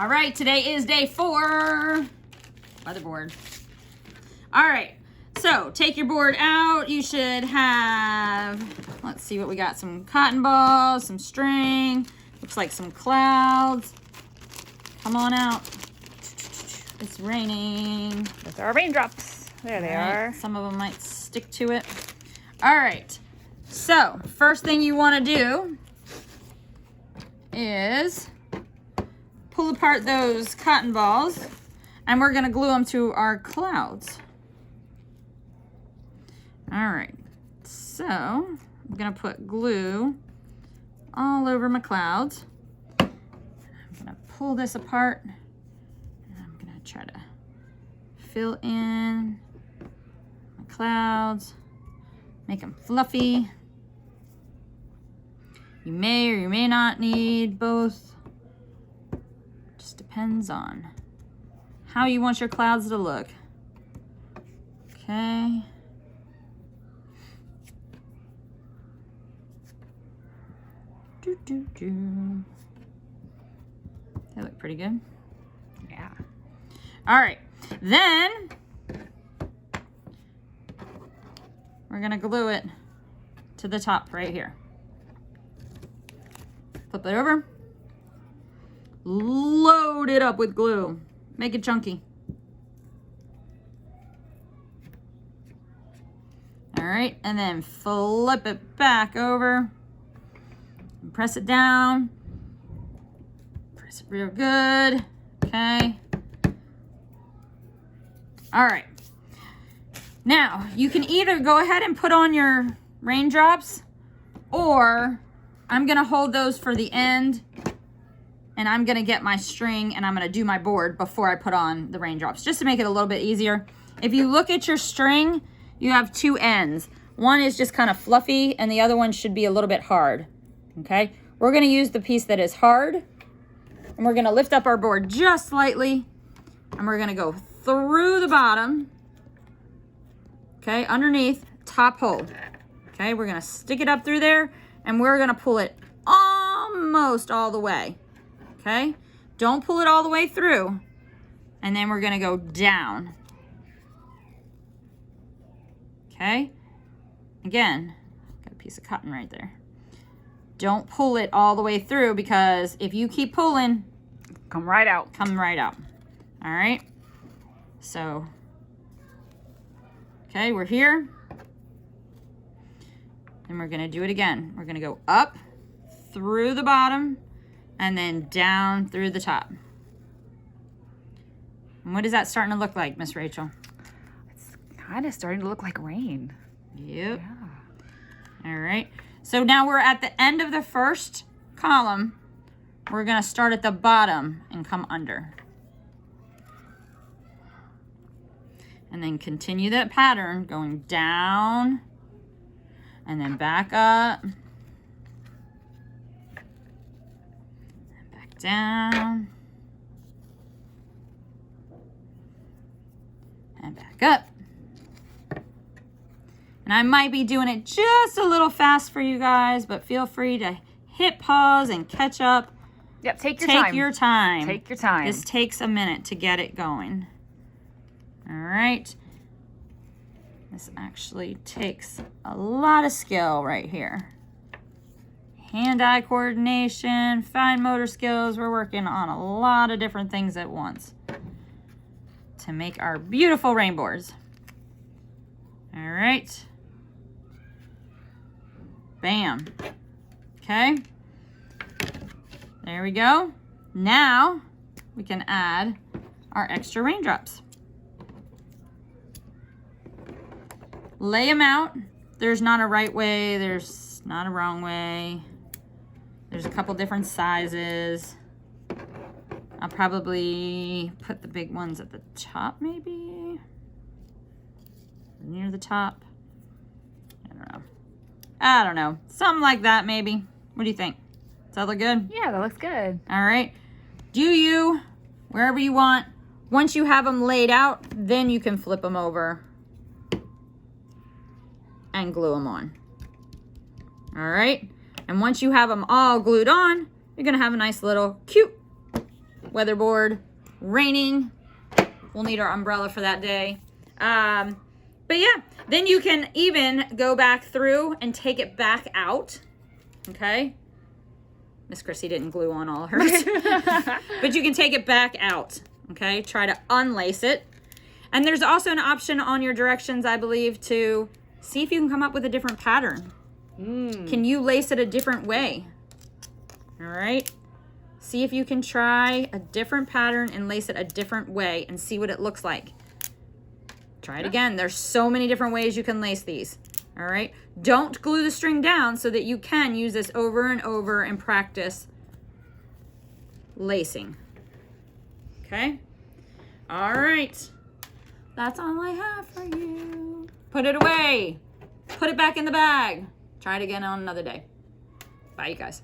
All right, today is day 4. Motherboard. All right, so take your board out. You should have, let's see what we got. Some cotton balls, some string. Looks like some clouds. Come on out. It's raining. Those are our raindrops. There they are. Some of them might stick to it. All right, so first thing you want to do is pull apart those cotton balls, and we're gonna glue them to our clouds. All right, so I'm gonna put glue all over my clouds. I'm gonna pull this apart, and I'm gonna try to fill in my clouds, make them fluffy. You may or you may not need both. Just depends on how you want your clouds to look. Okay. They look pretty good. Yeah. All right. Then we're gonna glue it to the top right here. Flip it over. Load it up with glue. Make it chunky. All right, and then flip it back over. And press it down. Press it real good. Okay. All right. Now, you can either go ahead and put on your raindrops, or I'm gonna hold those for the end, and I'm gonna get my string and I'm gonna do my board before I put on the raindrops, just to make it a little bit easier. If you look at your string, you have 2 ends. One is just kind of fluffy and the other one should be a little bit hard, okay? We're gonna use the piece that is hard, and we're gonna lift up our board just slightly, and we're gonna go through the bottom, okay, underneath, top hole. Okay, we're gonna stick it up through there, and we're gonna pull it almost all the way. Okay, don't pull it all the way through, and then we're gonna go down. Okay, again, got a piece of cotton right there. Don't pull it all the way through, because if you keep pulling, Come right out. come right out. All right, so, okay, we're here. And we're gonna do it again. We're gonna go up through the bottom and then down through the top. And what is that starting to look like, Miss Rachel? It's kind of starting to look like rain. Yep. Yeah. All right. So now we're at the end of the first column. We're gonna start at the bottom and come under. And then continue that pattern going down and then back up. And back down. And back up. And I might be doing it just a little fast for you guys, but feel free to hit pause and catch up. Yep, take your time. Take your time. Take your time. This takes a minute to get it going. All right. This actually takes a lot of skill right here. Hand-eye coordination, fine motor skills. We're working on a lot of different things at once to make our beautiful rainbows. All right. Bam. Okay. There we go. Now we can add our extra raindrops. Lay them out. There's not a right way. There's not a wrong way. There's a couple different sizes. I'll probably put the big ones at the top, maybe. Near the top. I don't know. Something like that, maybe. What do you think? Does that look good? Yeah, that looks good. All right. Do you, wherever you want, once you have them laid out, then you can flip them over and glue them on. All right. And once you have them all glued on, you're going to have a nice little cute weatherboard, raining. We'll need our umbrella for that day. But yeah, then you can even go back through and take it back out. Okay. Miss Chrissy didn't glue on all hers. But you can take it back out. Okay. Try to unlace it. And there's also an option on your directions, I believe, to see if you can come up with a different pattern. Can you lace it a different way? All right. See if you can try a different pattern and lace it a different way and see what it looks like. Try it again. There's so many different ways you can lace these. All right. Don't glue the string down so that you can use this over and over and practice lacing. Okay. All right. That's all I have for you. Put it away. Put it back in the bag. Try it again on another day. Bye, you guys.